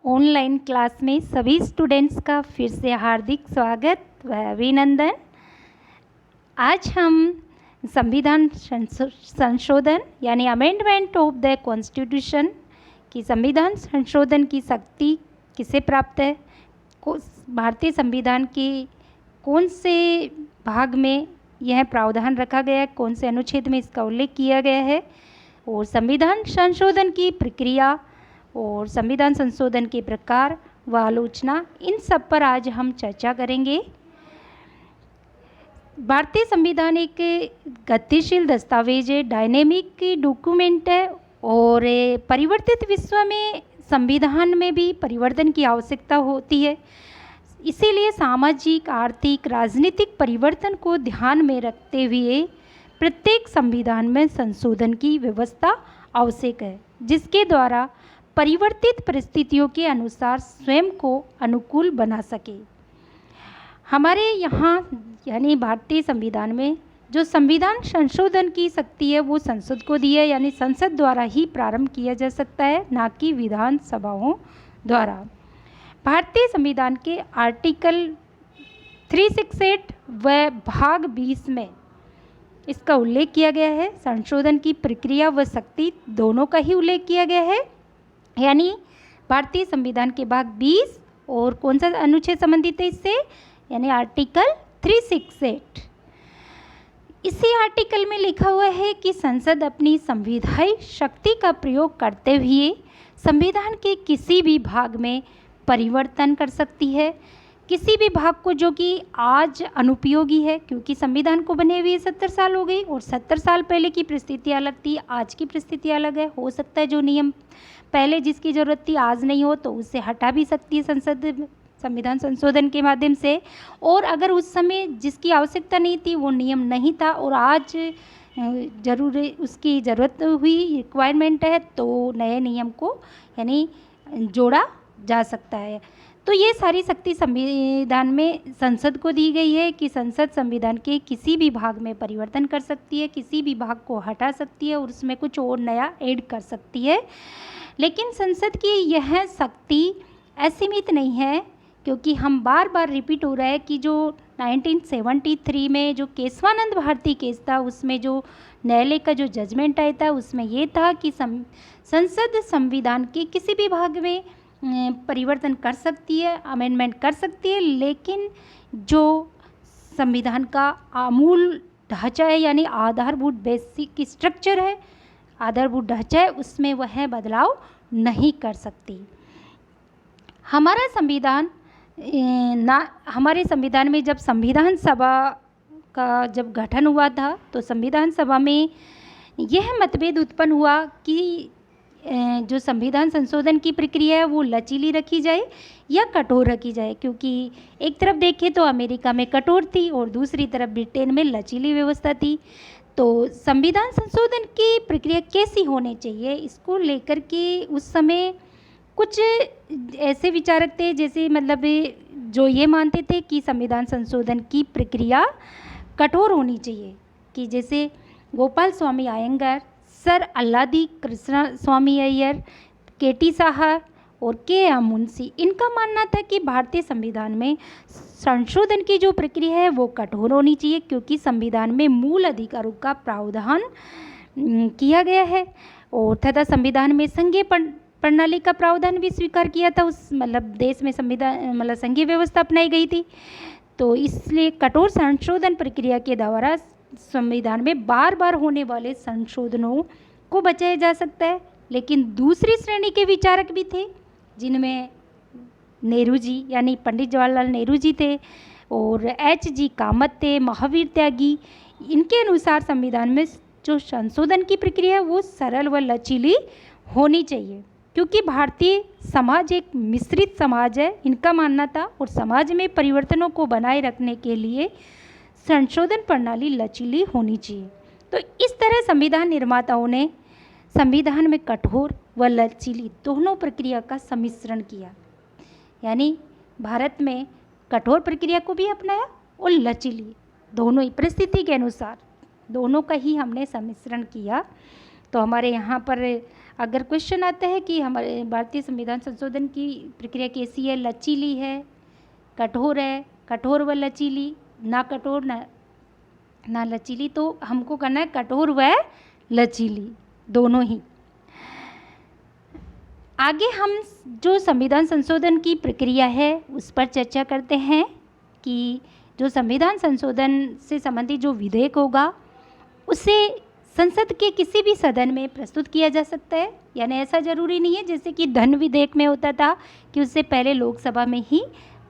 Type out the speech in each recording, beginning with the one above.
Online class में सभी students का फिर से हार्दिक स्वागत व अभिनंदन। आज हम संविधान संशोधन यानी अमेंडमेंट ऑफ द कॉन्स्टिट्यूशन की संविधान संशोधन की शक्ति किसे प्राप्त है, भारतीय संविधान के कौन से भाग में यह प्रावधान रखा गया है, कौन से अनुच्छेद में इसका उल्लेख किया गया है, और संविधान संशोधन की प्रक्रिया और संविधान संशोधन के प्रकार व आलोचना, इन सब पर आज हम चर्चा करेंगे। भारतीय संविधान एक गतिशील दस्तावेज है, डायनेमिक डॉक्यूमेंट है और परिवर्तित विश्व में संविधान में भी परिवर्तन की आवश्यकता होती है। इसीलिए सामाजिक, आर्थिक, राजनीतिक परिवर्तन को ध्यान में रखते हुए प्रत्येक संविधान में संशोधन की व्यवस्था आवश्यक है, जिसके द्वारा परिवर्तित परिस्थितियों के अनुसार स्वयं को अनुकूल बना सके। हमारे यहाँ यानी भारतीय संविधान में जो संविधान संशोधन की शक्ति है वो संसद को दी है, यानी संसद द्वारा ही प्रारंभ किया जा सकता है, ना कि विधानसभाओं द्वारा। भारतीय संविधान के आर्टिकल 368 व भाग 20 में इसका उल्लेख किया गया है। संशोधन की प्रक्रिया व शक्ति दोनों का ही उल्लेख किया गया है, यानी भारतीय संविधान के भाग 20 और कौन सा अनुच्छेद संबंधित है इससे, यानी आर्टिकल 368। इसी आर्टिकल में लिखा हुआ है कि संसद अपनी संविधायी शक्ति का प्रयोग करते हुए संविधान के किसी भी भाग में परिवर्तन कर सकती है, किसी भी भाग को जो कि आज अनुपयोगी है, क्योंकि संविधान को बने हुए 70 साल हो गई और 70 साल पहले की परिस्थिति अलग थी, आज की परिस्थिति अलग है। हो सकता है जो नियम पहले जिसकी ज़रूरत थी आज नहीं हो तो उसे हटा भी सकती है संसद संविधान संशोधन के माध्यम से, और अगर उस समय जिसकी आवश्यकता नहीं थी वो नियम नहीं था और आज उसकी ज़रूरत हुई, रिक्वायरमेंट है, तो नए नियम को यानी जोड़ा जा सकता है। तो ये सारी शक्ति संविधान में संसद को दी गई है कि संसद संविधान के किसी भी भाग में परिवर्तन कर सकती है, किसी भी भाग को हटा सकती है और उसमें कुछ और नया ऐड कर सकती है। लेकिन संसद की यह शक्ति असीमित नहीं है, क्योंकि हम बार बार रिपीट हो रहा है कि जो 1973 में जो केशवानंद भारती केस था उसमें जो न्यायालय का जो जजमेंट आया था उसमें ये था कि संसद संविधान के किसी भी भाग में परिवर्तन कर सकती है, अमेंडमेंट कर सकती है, लेकिन जो संविधान का आमूल ढांचा है यानी आधारभूत बेसिक स्ट्रक्चर है, आधारभूत ढांचा है, उसमें वह बदलाव नहीं कर सकती। हमारा संविधान हमारे संविधान में जब संविधान सभा का जब गठन हुआ था तो संविधान सभा में यह मतभेद उत्पन्न हुआ कि जो संविधान संशोधन की प्रक्रिया है वो लचीली रखी जाए या कठोर रखी जाए, क्योंकि एक तरफ देखें तो अमेरिका में कठोर थी और दूसरी तरफ ब्रिटेन में लचीली व्यवस्था थी। तो संविधान संशोधन की प्रक्रिया कैसी होनी चाहिए, इसको लेकर के उस समय कुछ ऐसे विचारक थे जैसे मतलब जो ये मानते थे कि संविधान संशोधन की प्रक्रिया कठोर होनी चाहिए, कि जैसे गोपाल स्वामी अयंगार, सर अल्लादी कृष्ण स्वामी अय्यर, केटी साहा और के मुंशी, इनका मानना था कि भारतीय संविधान में संशोधन की जो प्रक्रिया है वो कठोर होनी चाहिए, क्योंकि संविधान में मूल अधिकारों का प्रावधान किया गया है और तथा संविधान में संघीय प्रणाली का प्रावधान भी स्वीकार किया था। उस मतलब देश में संविधान मतलब संघीय व्यवस्था अपनाई गई थी, तो इसलिए कठोर संशोधन प्रक्रिया के द्वारा संविधान में बार बार होने वाले संशोधनों को बचाया जा सकता है। लेकिन दूसरी श्रेणी के विचारक भी थे, जिनमें नेहरू जी यानी पंडित जवाहरलाल नेहरू जी थे और H.G. कामत थे, महावीर त्यागी। इनके अनुसार संविधान में जो संशोधन की प्रक्रिया है वो सरल व लचीली होनी चाहिए, क्योंकि भारतीय समाज एक मिश्रित समाज है, इनका मानना था, और समाज में परिवर्तनों को बनाए रखने के लिए संशोधन प्रणाली लचीली होनी चाहिए। तो इस तरह संविधान निर्माताओं ने संविधान में कठोर व लचीली दोनों प्रक्रिया का सम्मिश्रण किया, यानी भारत में कठोर प्रक्रिया को भी अपनाया और लचीली, दोनों ही परिस्थिति के अनुसार दोनों का ही हमने सम्मिश्रण किया। तो हमारे यहाँ पर अगर क्वेश्चन आता है कि हमारे भारतीय संविधान संशोधन की प्रक्रिया कैसी है, लचीली है, कठोर है, कठोर व लचीली, ना कठोर ना लचीली, तो हमको करना है कठोर व लचीली, दोनों ही। आगे हम जो संविधान संशोधन की प्रक्रिया है उस पर चर्चा करते हैं कि जो संविधान संशोधन से संबंधित जो विधेयक होगा उसे संसद के किसी भी सदन में प्रस्तुत किया जा सकता है, यानी ऐसा ज़रूरी नहीं है जैसे कि धन विधेयक में होता था कि उससे पहले लोकसभा में ही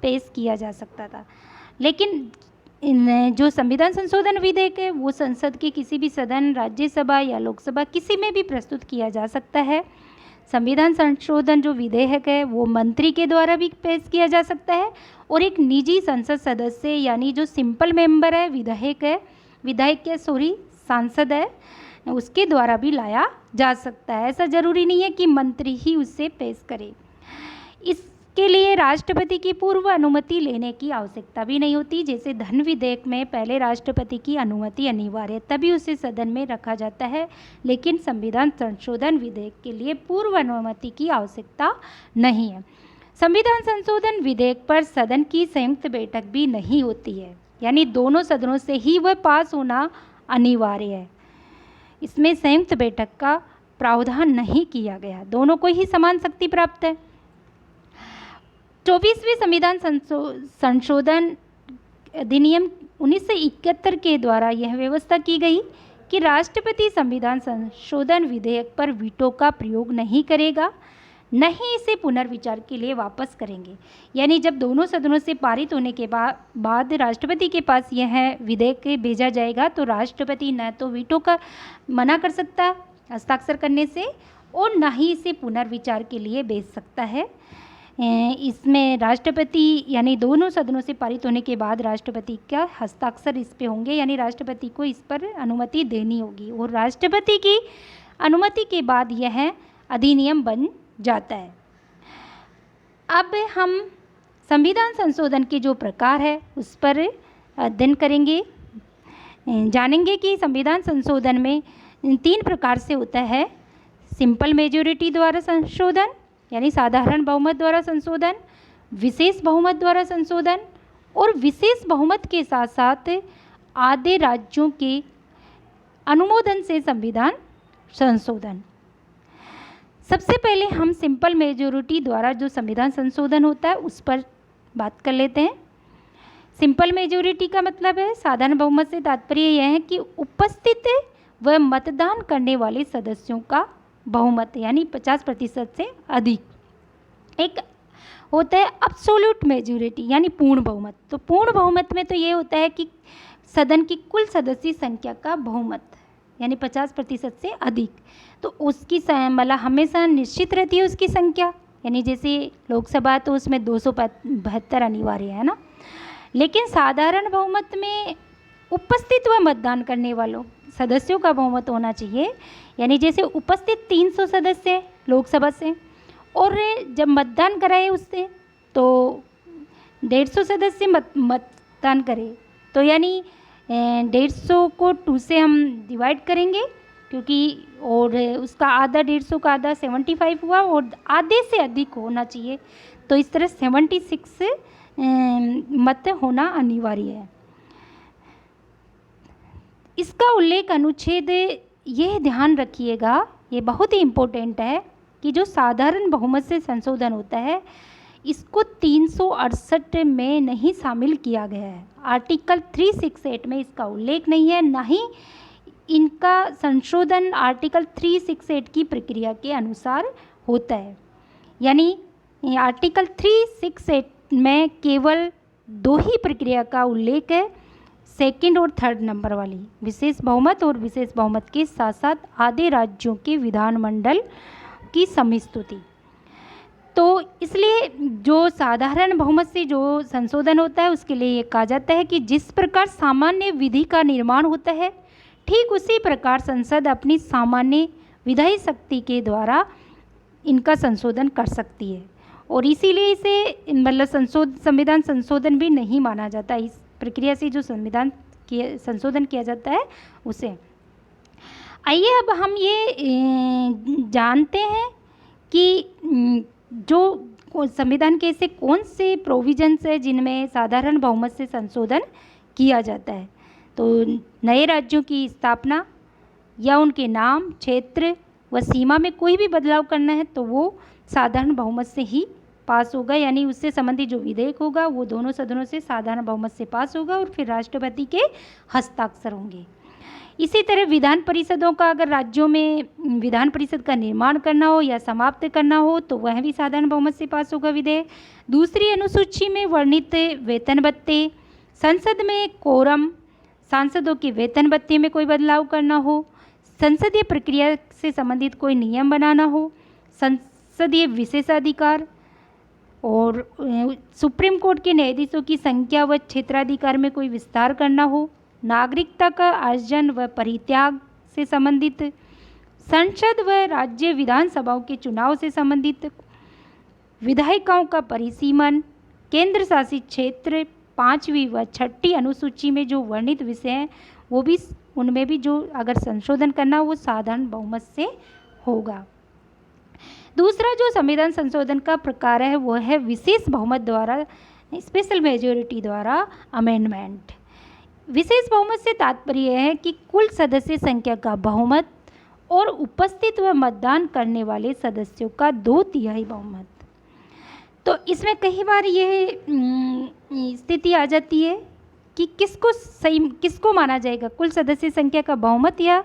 पेश किया जा सकता था। लेकिन जो संविधान संशोधन विधेयक है वो संसद के किसी भी सदन, राज्यसभा या लोकसभा किसी में भी प्रस्तुत किया जा सकता है। संविधान संशोधन जो विधेयक है वो मंत्री के द्वारा भी पेश किया जा सकता है और एक निजी संसद सदस्य यानी जो सिंपल मेंबर है, विधायक सांसद है, उसके द्वारा भी लाया जा सकता है। ऐसा ज़रूरी नहीं है कि मंत्री ही उससे पेश करे। इसके लिए राष्ट्रपति की पूर्व अनुमति लेने की आवश्यकता भी नहीं होती। जैसे धन विधेयक में पहले राष्ट्रपति की अनुमति अनिवार्य है, तभी उसे सदन में रखा जाता है, लेकिन संविधान संशोधन विधेयक के लिए पूर्व अनुमति की आवश्यकता नहीं है। संविधान संशोधन विधेयक पर सदन की संयुक्त बैठक भी नहीं होती है, यानी दोनों सदनों से ही वह पास होना अनिवार्य है। इसमें संयुक्त बैठक का प्रावधान नहीं किया गया, दोनों को ही समान शक्ति प्राप्त है। 24वें संविधान संशोधन अधिनियम 1971 के द्वारा यह व्यवस्था की गई कि राष्ट्रपति संविधान संशोधन विधेयक पर वीटो का प्रयोग नहीं करेगा, न ही इसे पुनर्विचार के लिए वापस करेंगे। यानी जब दोनों सदनों से पारित होने के बाद राष्ट्रपति के पास यह विधेयक भेजा जाएगा तो राष्ट्रपति न तो वीटो का मना कर सकता हस्ताक्षर करने से और न ही इसे पुनर्विचार के लिए भेज सकता है। इसमें राष्ट्रपति यानी दोनों सदनों से पारित होने के बाद राष्ट्रपति का हस्ताक्षर इस पे होंगे, यानी राष्ट्रपति को इस पर अनुमति देनी होगी और राष्ट्रपति की अनुमति के बाद यह अधिनियम बन जाता है। अब हम संविधान संशोधन के जो प्रकार है उस पर अध्ययन करेंगे, जानेंगे कि संविधान संशोधन में 3 प्रकार से होता है। सिंपल मेजॉरिटी द्वारा संशोधन यानी साधारण बहुमत द्वारा संशोधन, विशेष बहुमत द्वारा संशोधन और विशेष बहुमत के साथ साथ आधे राज्यों के अनुमोदन से संविधान संशोधन। सबसे पहले हम सिंपल मेजॉरिटी द्वारा जो संविधान संशोधन होता है उस पर बात कर लेते हैं। सिंपल मेजॉरिटी का मतलब है, साधारण बहुमत से तात्पर्य यह है कि उपस्थित व मतदान करने वाले सदस्यों का बहुमत यानी 50% से अधिक। एक होता है अब्सोल्यूट मेजॉरिटी यानी पूर्ण बहुमत। तो पूर्ण बहुमत में तो ये होता है कि सदन की कुल सदस्य संख्या का बहुमत यानी 50% से अधिक, तो उसकी मतलब हमेशा निश्चित रहती है उसकी संख्या, यानी जैसे लोकसभा तो उसमें 272 अनिवार्य है ना। लेकिन साधारण बहुमत में उपस्थित व मतदान करने वालों सदस्यों का बहुमत होना चाहिए, यानी जैसे उपस्थित 300 सदस्य लोकसभा से और जब मतदान कराए उससे तो 150 सदस्य मतदान करे, तो यानी 150 को 2 से हम डिवाइड करेंगे क्योंकि और उसका आधा 150 का आधा 75 हुआ और आधे से अधिक होना चाहिए, तो इस तरह 76 मत होना अनिवार्य है। इसका उल्लेख अनुच्छेद यह ध्यान रखिएगा, ये बहुत ही इम्पोर्टेंट है कि जो साधारण बहुमत से संशोधन होता है इसको 368 में नहीं शामिल किया गया है। आर्टिकल 368 में इसका उल्लेख नहीं है, ना ही इनका संशोधन आर्टिकल 368 की प्रक्रिया के अनुसार होता है। यानी आर्टिकल 368 में केवल 2 ही प्रक्रिया का उल्लेख है, सेकंड और थर्ड नंबर वाली विशेष बहुमत और विशेष बहुमत के साथ साथ आधे राज्यों के विधानमंडल की समिस्तुति। तो इसलिए जो साधारण बहुमत से जो संशोधन होता है उसके लिए ये कहा जाता है कि जिस प्रकार सामान्य विधि का निर्माण होता है ठीक उसी प्रकार संसद अपनी सामान्य विधायी शक्ति के द्वारा इनका संशोधन कर सकती है और इसीलिए इसे मतलब संविधान संशोधन भी नहीं माना जाता। इस प्रक्रिया से जो संविधान संशोधन किया जाता है उसे। आइए अब हम ये जानते हैं कि जो संविधान के ऐसे कौन से प्रोविजंस है जिनमें साधारण बहुमत से संशोधन किया जाता है। तो नए राज्यों की स्थापना या उनके नाम, क्षेत्र व सीमा में कोई भी बदलाव करना है तो वो साधारण बहुमत से ही पास होगा, यानी उससे संबंधित जो विधेयक होगा वो दोनों सदनों से साधारण बहुमत से पास होगा और फिर राष्ट्रपति के हस्ताक्षर होंगे। इसी तरह विधान परिषदों का, अगर राज्यों में विधान परिषद का निर्माण करना हो या समाप्त करना हो तो वह भी साधारण बहुमत से पास होगा विधेयक। दूसरी अनुसूची में वर्णित वेतन भत्ते, संसद में कोरम, सांसदों के वेतन भत्ते में कोई बदलाव करना हो, संसदीय प्रक्रिया से संबंधित कोई नियम बनाना हो, संसदीय विशेषाधिकार और सुप्रीम कोर्ट के न्यायाधीशों की संख्या व क्षेत्राधिकार में कोई विस्तार करना हो, नागरिकता का अर्जन व परित्याग से संबंधित, संसद व राज्य विधानसभाओं के चुनाव से संबंधित, विधायिकाओं का परिसीमन, केंद्र शासित क्षेत्र 5वीं व 6ठी अनुसूची में जो वर्णित विषय हैं वो भी, उनमें भी जो अगर संशोधन करना हो वो साधारण बहुमत से होगा। दूसरा जो संविधान संशोधन का प्रकार है वो है विशेष बहुमत द्वारा, स्पेशल मेजॉरिटी द्वारा अमेंडमेंट। विशेष बहुमत से तात्पर्य है कि कुल सदस्य संख्या का बहुमत और उपस्थित व मतदान करने वाले सदस्यों का 2/3 बहुमत। तो इसमें कई बार यह स्थिति आ जाती है कि किसको माना जाएगा, कुल सदस्य संख्या का बहुमत या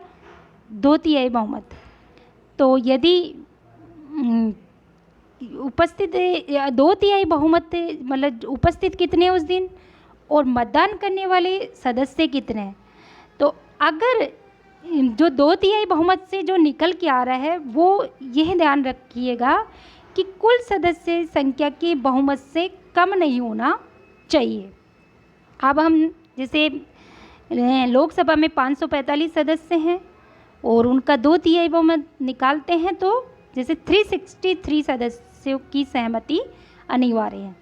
2/3 बहुमत। तो यदि उपस्थित 2/3 बहुमत, मतलब उपस्थित कितने उस दिन और मतदान करने वाले सदस्य कितने हैं, तो अगर जो 2/3 बहुमत से जो निकल के आ रहा है वो यह ध्यान रखिएगा कि कुल सदस्य संख्या के बहुमत से कम नहीं होना चाहिए। अब हम जैसे लोकसभा में 545 सदस्य हैं और उनका 2/3 बहुमत निकालते हैं तो जैसे 363 सदस्यों की सहमति अनिवार्य है।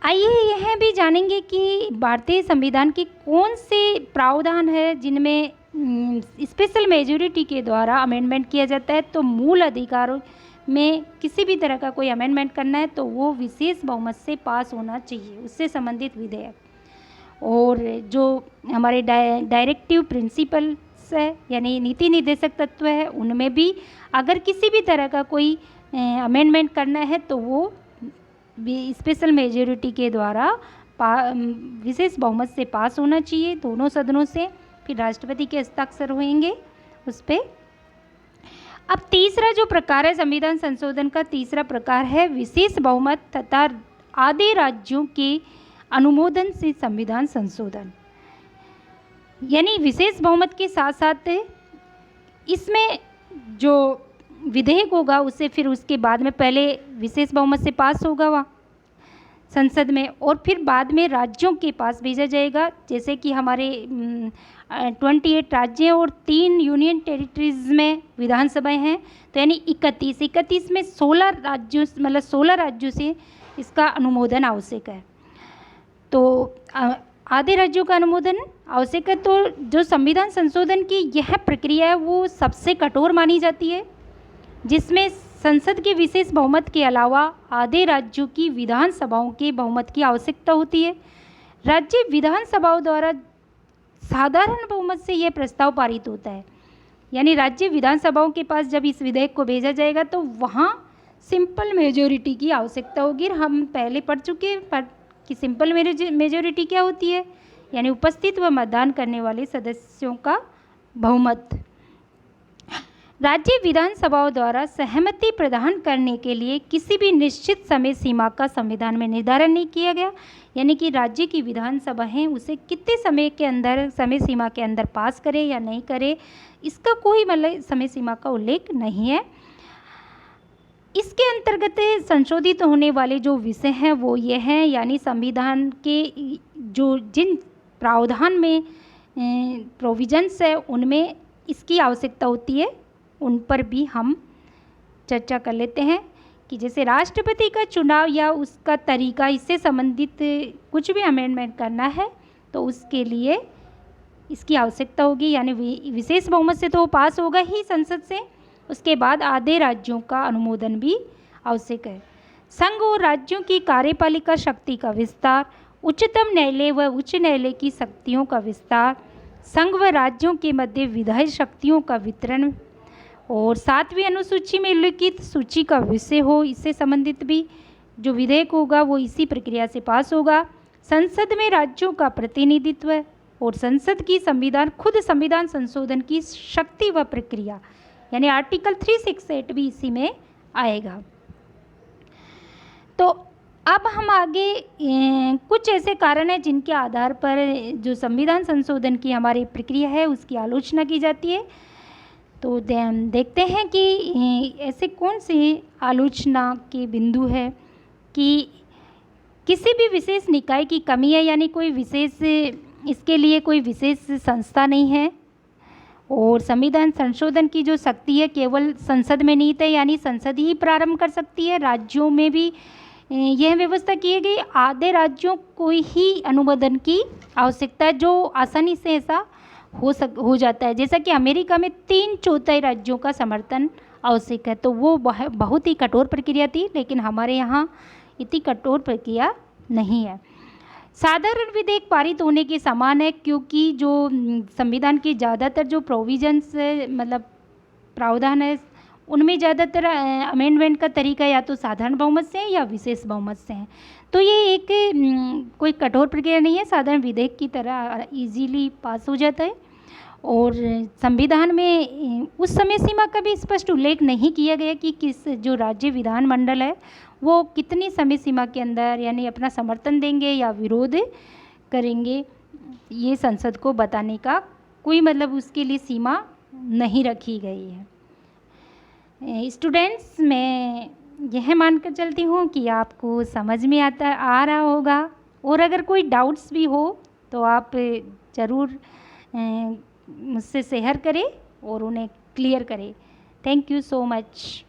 आइए यह भी जानेंगे कि भारतीय संविधान के कौन से प्रावधान है जिनमें स्पेशल मेजॉरिटी के द्वारा अमेंडमेंट किया जाता है। तो मूल अधिकारों में किसी भी तरह का कोई अमेंडमेंट करना है तो वो विशेष बहुमत से पास होना चाहिए, उससे संबंधित विधेयक। और जो हमारे डायरेक्टिव प्रिंसिपल्स है यानी नीति निर्देशक तत्व है, उनमें भी अगर किसी भी तरह का कोई अमेंडमेंट करना है तो वो स्पेशल मेजॉरिटी के द्वारा विशेष बहुमत से पास होना चाहिए दोनों सदनों से, फिर राष्ट्रपति के हस्ताक्षर होंगे उस पर। अब तीसरा जो प्रकार है संविधान संशोधन का, तीसरा प्रकार है विशेष बहुमत तथा आधे राज्यों के अनुमोदन से संविधान संशोधन। यानी विशेष बहुमत के साथ साथ इसमें जो विधेयक होगा उसे फिर उसके बाद में पहले विशेष बहुमत से पास होगा वह संसद में और फिर बाद में राज्यों के पास भेजा जाएगा। जैसे कि हमारे 28 राज्य और 3 यूनियन टेरिटरीज में विधानसभाएं हैं, तो यानी 31 में 16 राज्यों, मतलब 16 राज्यों से इसका अनुमोदन आवश्यक है। तो आधे राज्यों का अनुमोदन आवश्यक है। तो जो संविधान संशोधन की यह प्रक्रिया है वो सबसे कठोर मानी जाती है, जिसमें संसद के विशेष बहुमत के अलावा आधे राज्यों की विधानसभाओं के बहुमत की आवश्यकता होती है। राज्य विधानसभाओं द्वारा साधारण बहुमत से यह प्रस्ताव पारित होता है। यानी राज्य विधानसभाओं के पास जब इस विधेयक को भेजा जाएगा तो वहाँ सिंपल मेजॉरिटी की आवश्यकता होगी। हम पहले पढ़ चुके हैं कि सिंपल मेजॉरिटी क्या होती है, यानी उपस्थित व मतदान करने वाले सदस्यों का बहुमत। राज्य विधानसभाओं द्वारा सहमति प्रदान करने के लिए किसी भी निश्चित समय सीमा का संविधान में निर्धारण नहीं किया गया। यानी कि राज्य की विधानसभा है उसे कितने समय के अंदर, समय सीमा के अंदर पास करे या नहीं करे, इसका कोई मतलब समय सीमा का उल्लेख नहीं है। इसके अंतर्गत संशोधित होने वाले जो विषय हैं वो ये हैं, यानी संविधान के जो जिन प्रावधान में प्रोविजंस है उनमें इसकी आवश्यकता होती है, उन पर भी हम चर्चा कर लेते हैं। कि जैसे राष्ट्रपति का चुनाव या उसका तरीका, इससे संबंधित कुछ भी अमेंडमेंट करना है तो उसके लिए इसकी आवश्यकता होगी, यानी विशेष बहुमत से तो वो पास होगा ही संसद से, उसके बाद आधे राज्यों का अनुमोदन भी आवश्यक है। संघ और राज्यों की कार्यपालिका शक्ति का विस्तार, उच्चतम न्यायालय व उच्च न्यायालय की शक्तियों का विस्तार, संघ व राज्यों के मध्य विधायी शक्तियों का वितरण, और 7वीं अनुसूची में उल्लिखित सूची का विषय हो, इससे संबंधित भी जो विधेयक होगा वो इसी प्रक्रिया से पास होगा। संसद में राज्यों का प्रतिनिधित्व और संसद की खुद संविधान संशोधन की शक्ति व प्रक्रिया, यानी आर्टिकल 368 भी इसी में आएगा। तो अब हम आगे कुछ ऐसे कारण हैं जिनके आधार पर जो संविधान संशोधन की हमारी प्रक्रिया है उसकी आलोचना की जाती है। तो देखते हैं कि ऐसे कौन से आलोचना के बिंदु है कि किसी भी विशेष निकाय की कमी है, यानी कोई विशेष इसके लिए कोई विशेष संस्था नहीं है, और संविधान संशोधन की जो शक्ति है केवल संसद में निहित है, यानी संसद ही प्रारंभ कर सकती है। राज्यों में भी यह व्यवस्था की गई, आधे राज्यों को ही अनुमोदन की आवश्यकता है, जो आसानी से ऐसा हो जाता है। जैसा कि अमेरिका में 3/4 राज्यों का समर्थन आवश्यक है, तो वो बहुत ही कठोर प्रक्रिया थी, लेकिन हमारे यहाँ इतनी कठोर प्रक्रिया नहीं है। साधारण विधेयक पारित होने के समान है, क्योंकि जो संविधान के ज़्यादातर जो प्रोविजंस मतलब प्रावधान है उनमें ज़्यादातर अमेंडमेंट का तरीका या तो साधारण बहुमत से है या विशेष बहुमत से है। तो ये एक कोई कठोर प्रक्रिया नहीं है, साधारण विधेयक की तरह इजीली पास हो जाता है। और संविधान में उस समय सीमा का भी स्पष्ट उल्लेख नहीं किया गया कि किस जो राज्य विधानमंडल है वो कितनी समय सीमा के अंदर यानी अपना समर्थन देंगे या विरोध करेंगे, ये संसद को बताने का कोई मतलब उसके लिए सीमा नहीं रखी गई है। स्टूडेंट्स, मैं यह मानकर चलती हूँ कि आपको समझ में आ रहा होगा, और अगर कोई डाउट्स भी हो तो आप ज़रूर मुझसे शेयर करें और उन्हें क्लियर करें। Thank you so much.